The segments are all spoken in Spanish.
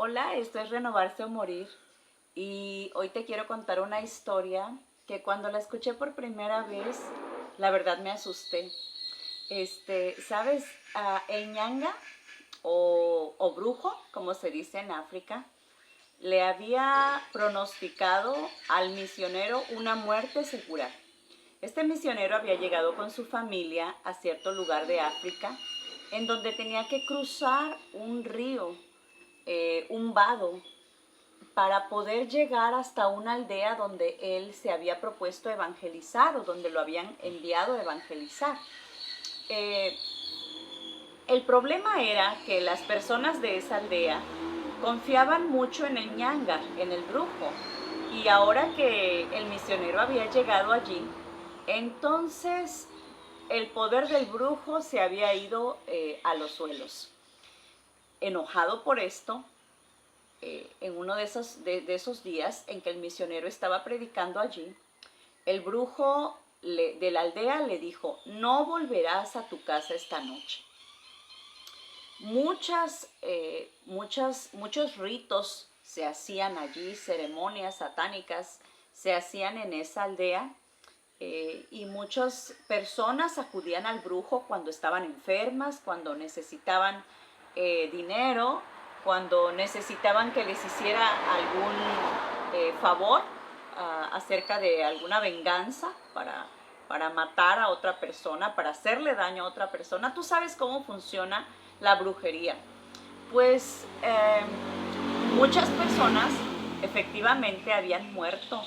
Hola, esto es Renovarse o Morir y hoy te quiero contar una historia que cuando la escuché por primera vez, la verdad me asusté. ¿Sabes? El ñanga o brujo, como se dice en África, le había pronosticado al misionero una muerte segura. Este misionero había llegado con su familia a cierto lugar de África en donde tenía que cruzar un río, un vado, para poder llegar hasta una aldea donde él se había propuesto evangelizar o donde lo habían enviado a evangelizar. Eh, el problema era que las personas de esa aldea confiaban mucho en el ñanga, en el brujo, y ahora que el misionero había llegado allí, entonces el poder del brujo se había ido a los suelos. Enojado por esto, en uno de esos días en que el misionero estaba predicando allí, el brujo de la aldea le dijo: no volverás a tu casa esta noche. Muchos ritos se hacían allí, ceremonias satánicas se hacían en esa aldea, y muchas personas acudían al brujo cuando estaban enfermas, cuando necesitaban dinero, cuando necesitaban que les hiciera algún favor acerca de alguna venganza para matar a otra persona, para hacerle daño a otra persona. Tú sabes cómo funciona la brujería. Pues muchas personas efectivamente habían muerto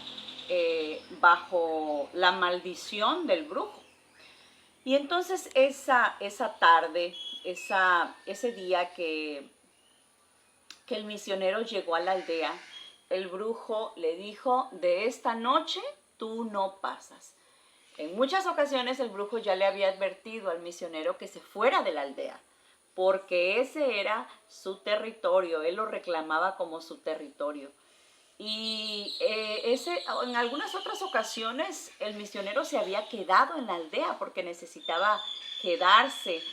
bajo la maldición del brujo. Y entonces esa tarde, ese día que el misionero llegó a la aldea, el brujo le dijo: de esta noche tú no pasas. En muchas ocasiones el brujo ya le había advertido al misionero que se fuera de la aldea, porque ese era su territorio, él lo reclamaba como su territorio. Y en algunas otras ocasiones el misionero se había quedado en la aldea porque necesitaba quedarse.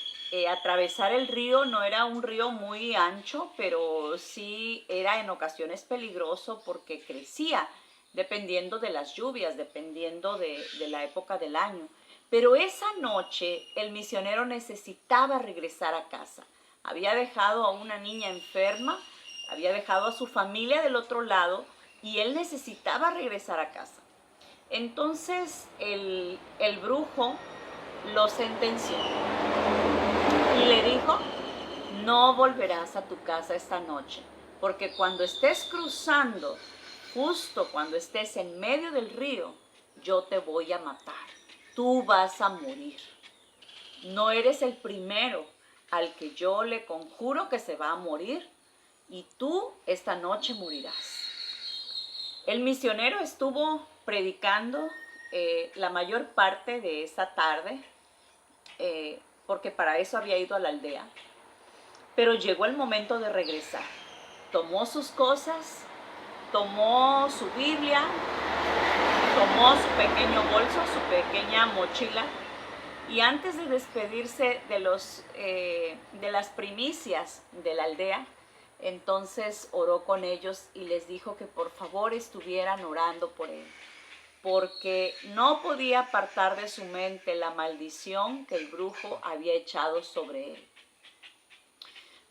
Atravesar el río no era un río muy ancho, pero sí era en ocasiones peligroso porque crecía, dependiendo de las lluvias, dependiendo de la época del año. Pero esa noche el misionero necesitaba regresar a casa. Había dejado a una niña enferma, había dejado a su familia del otro lado y él necesitaba regresar a casa. Entonces el brujo lo sentenció y le dijo: no volverás a tu casa esta noche, porque cuando estés cruzando, justo cuando estés en medio del río, yo te voy a matar. Tú vas a morir. No eres el primero al que yo le conjuro que se va a morir, y tú esta noche morirás. El misionero estuvo predicando la mayor parte de esa tarde, porque para eso había ido a la aldea. Pero llegó el momento de regresar. Tomó sus cosas, tomó su Biblia, tomó su pequeño bolso, su pequeña mochila, y antes de despedirse de las primicias de la aldea, entonces oró con ellos y les dijo que por favor estuvieran orando por él, porque no podía apartar de su mente la maldición que el brujo había echado sobre él.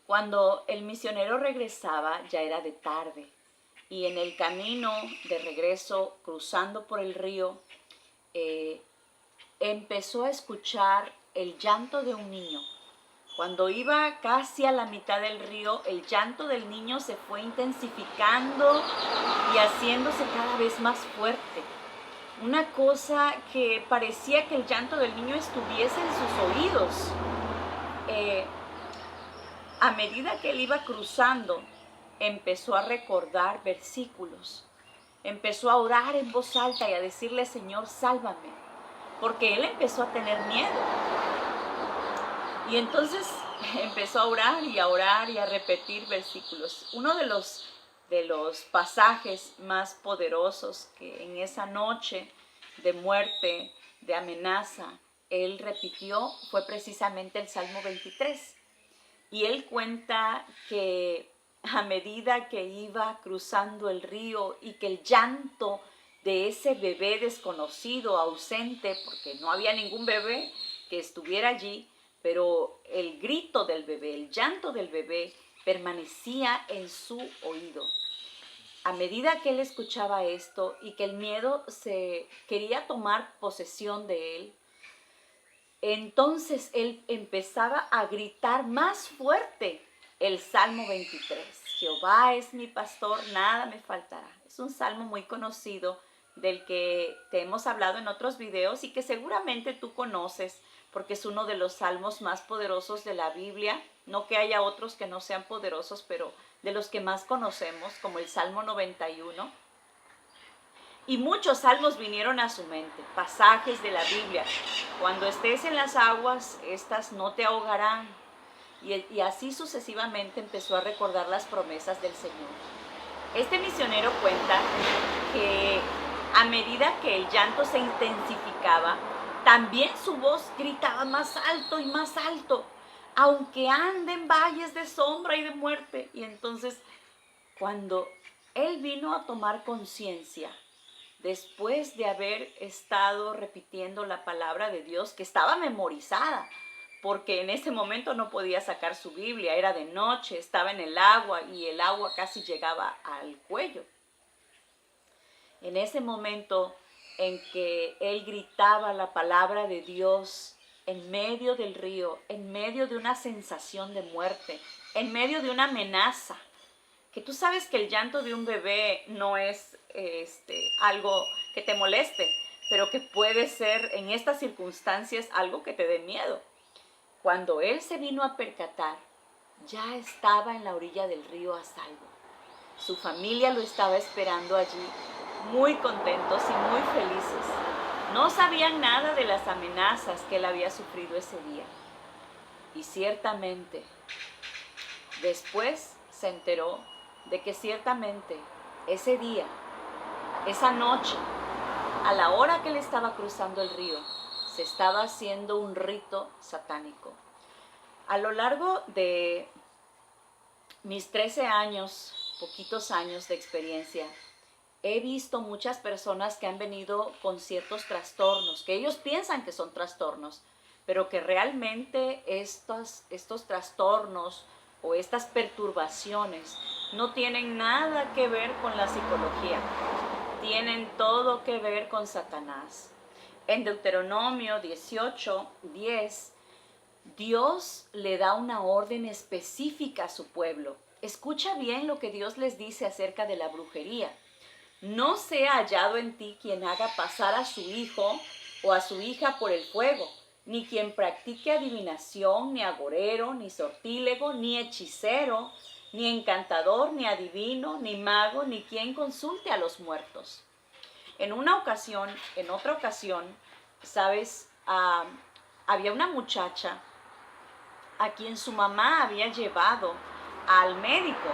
Cuando el misionero regresaba ya era de tarde, y en el camino de regreso, cruzando por el río, empezó a escuchar el llanto de un niño. Cuando iba casi a la mitad del río, el llanto del niño se fue intensificando y haciéndose cada vez más fuerte. Una cosa que parecía que el llanto del niño estuviese en sus oídos. A medida que él iba cruzando, empezó a recordar versículos. Empezó a orar en voz alta y a decirle: Señor, sálvame. Porque él empezó a tener miedo. Y entonces empezó a orar y a repetir versículos. Uno de los pasajes más poderosos que en esa noche de muerte, de amenaza, él repitió fue precisamente el Salmo 23. Y él cuenta que a medida que iba cruzando el río y que el llanto de ese bebé desconocido, ausente, porque no había ningún bebé que estuviera allí, pero el grito del bebé, el llanto del bebé permanecía en su oído. A medida que él escuchaba esto y que el miedo se quería tomar posesión de él, entonces él empezaba a gritar más fuerte el Salmo 23. Jehová es mi pastor, nada me faltará. Es un salmo muy conocido del que te hemos hablado en otros videos y que seguramente tú conoces porque es uno de los salmos más poderosos de la Biblia. No que haya otros que no sean poderosos, pero de los que más conocemos, como el Salmo 91. Y muchos salmos vinieron a su mente, pasajes de la Biblia. Cuando estés en las aguas, estas no te ahogarán. Y así sucesivamente empezó a recordar las promesas del Señor. Este misionero cuenta que a medida que el llanto se intensificaba, también su voz gritaba más alto y más alto, aunque ande en valles de sombra y de muerte. Y entonces, cuando él vino a tomar conciencia, después de haber estado repitiendo la palabra de Dios, que estaba memorizada, porque en ese momento no podía sacar su Biblia, era de noche, estaba en el agua y el agua casi llegaba al cuello. En ese momento en que él gritaba la palabra de Dios en medio del río, en medio de una sensación de muerte, en medio de una amenaza, que tú sabes que el llanto de un bebé no es algo que te moleste, pero que puede ser en estas circunstancias algo que te dé miedo. Cuando él se vino a percatar, ya estaba en la orilla del río a salvo. Su familia lo estaba esperando allí, muy contentos y muy felices. No sabían nada de las amenazas que él había sufrido ese día. Y ciertamente, después se enteró de que ciertamente ese día, esa noche, a la hora que él estaba cruzando el río, se estaba haciendo un rito satánico. A lo largo de mis 13 años, poquitos años de experiencia, he visto muchas personas que han venido con ciertos trastornos, que ellos piensan que son trastornos, pero que realmente estos trastornos o estas perturbaciones no tienen nada que ver con la psicología, tienen todo que ver con Satanás. En Deuteronomio 18:10, Dios le da una orden específica a su pueblo. Escucha bien lo que Dios les dice acerca de la brujería. No sea hallado en ti quien haga pasar a su hijo o a su hija por el fuego, ni quien practique adivinación, ni agorero, ni sortílego, ni hechicero, ni encantador, ni adivino, ni mago, ni quien consulte a los muertos. En otra ocasión, ¿sabes? Había una muchacha a quien su mamá había llevado al médico,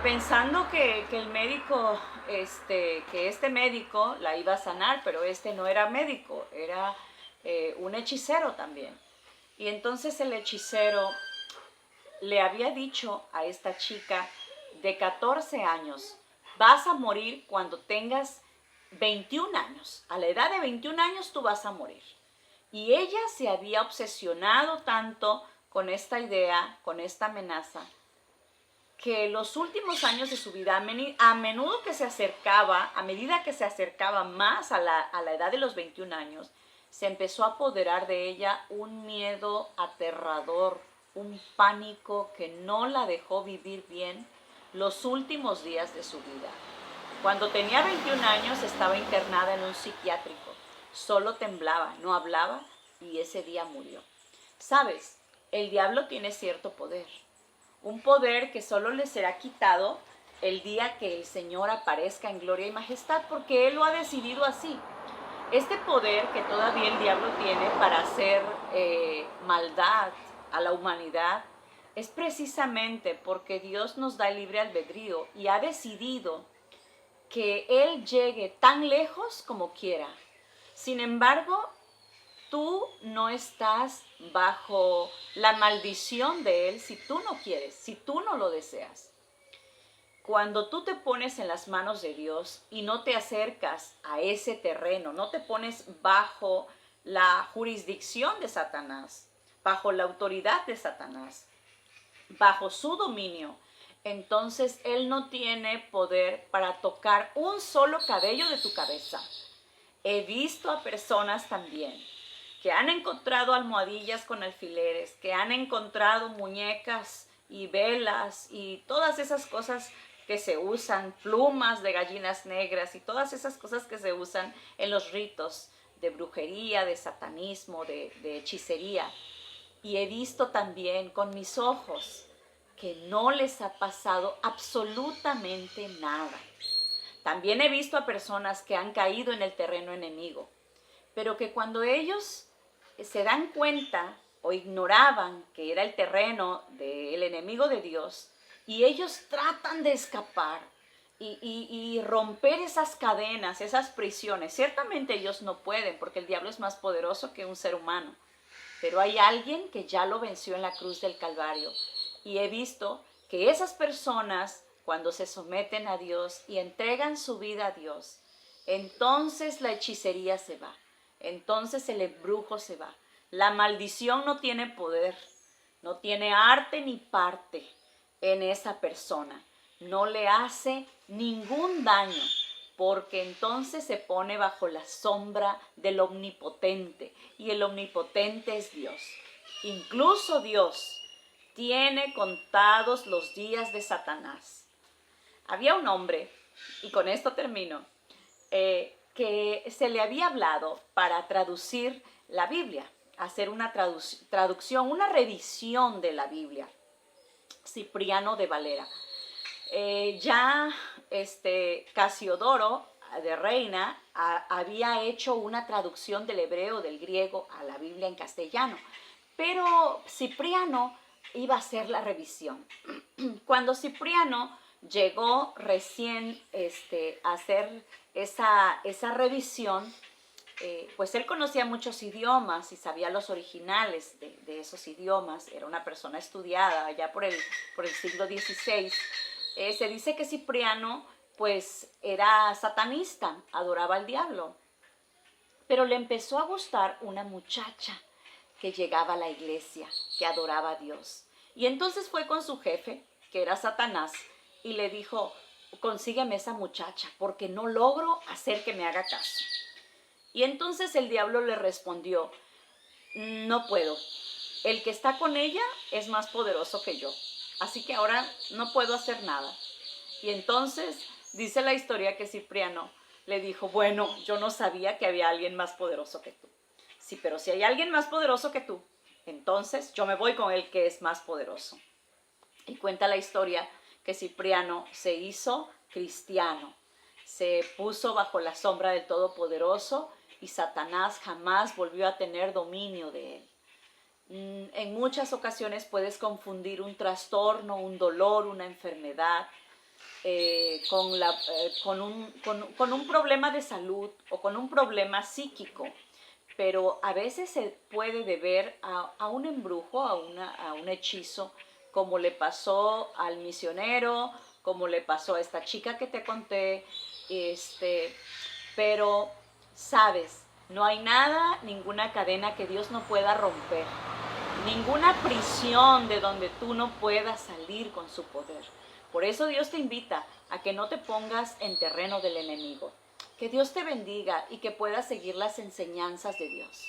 pensando que el médico, que este médico la iba a sanar, pero este no era médico, era un hechicero también. Y entonces el hechicero le había dicho a esta chica de 14 años, vas a morir cuando tengas 21 años. A la edad de 21 años tú vas a morir. Y ella se había obsesionado tanto con esta idea, con esta amenaza, que los últimos años de su vida, a menudo que se acercaba, a medida que se acercaba más a la edad de los 21 años, se empezó a apoderar de ella un miedo aterrador, un pánico que no la dejó vivir bien los últimos días de su vida. Cuando tenía 21 años estaba internada en un psiquiátrico. Solo temblaba, no hablaba y ese día murió. ¿Sabes? El diablo tiene cierto poder. Un poder que solo le será quitado el día que el Señor aparezca en gloria y majestad, porque Él lo ha decidido así. Este poder que todavía el diablo tiene para hacer maldad a la humanidad es precisamente porque Dios nos da el libre albedrío y ha decidido que Él llegue tan lejos como quiera. Sin embargo, tú no estás bajo la maldición de él si tú no quieres, si tú no lo deseas. Cuando tú te pones en las manos de Dios y no te acercas a ese terreno, no te pones bajo la jurisdicción de Satanás, bajo la autoridad de Satanás, bajo su dominio, entonces él no tiene poder para tocar un solo cabello de tu cabeza. He visto a personas también que han encontrado almohadillas con alfileres, que han encontrado muñecas y velas y todas esas cosas que se usan, plumas de gallinas negras y todas esas cosas que se usan en los ritos de brujería, de satanismo, de hechicería. Y he visto también con mis ojos que no les ha pasado absolutamente nada. También he visto a personas que han caído en el terreno enemigo, pero que cuando ellos se dan cuenta o ignoraban que era el terreno del enemigo de Dios, y ellos tratan de escapar y romper esas cadenas, esas prisiones. Ciertamente ellos no pueden, porque el diablo es más poderoso que un ser humano, pero hay alguien que ya lo venció en la cruz del Calvario. Y he visto que esas personas, cuando se someten a Dios y entregan su vida a Dios, entonces la hechicería se va, entonces el embrujo se va. La maldición no tiene poder, no tiene arte ni parte en esa persona. No le hace ningún daño, porque entonces se pone bajo la sombra del omnipotente, y el omnipotente es Dios. Incluso Dios tiene contados los días de Satanás. Había un hombre, y con esto termino, que se le había hablado para traducir la Biblia, hacer una traducción, una revisión de la Biblia. Cipriano de Valera. Casiodoro de Reina había hecho una traducción del hebreo, del griego a la Biblia en castellano, pero Cipriano iba a hacer la revisión. Cuando Cipriano llegó recién a hacer esa revisión, pues él conocía muchos idiomas y sabía los originales de esos idiomas. Era una persona estudiada ya por el siglo XVI. Se dice que Cipriano pues era satanista, adoraba al diablo, pero le empezó a gustar una muchacha que llegaba a la iglesia, que adoraba a Dios. Y entonces fue con su jefe, que era Satanás, y le dijo: consígueme esa muchacha, porque no logro hacer que me haga caso. Y entonces el diablo le respondió: no puedo, el que está con ella es más poderoso que yo, así que ahora no puedo hacer nada. Y entonces dice la historia que Cipriano le dijo: bueno, yo no sabía que había alguien más poderoso que tú. Sí, pero si hay alguien más poderoso que tú, entonces yo me voy con el que es más poderoso. Y cuenta la historia que Cipriano se hizo cristiano, se puso bajo la sombra del Todopoderoso, y Satanás jamás volvió a tener dominio de él. En muchas ocasiones puedes confundir un trastorno, un dolor, una enfermedad con un problema de salud o con un problema psíquico, pero a veces se puede deber a un embrujo, a un hechizo, como le pasó al misionero, como le pasó a esta chica que te conté, pero sabes, no hay nada, ninguna cadena que Dios no pueda romper, ninguna prisión de donde tú no puedas salir con su poder. Por eso Dios te invita a que no te pongas en terreno del enemigo. Que Dios te bendiga y que puedas seguir las enseñanzas de Dios.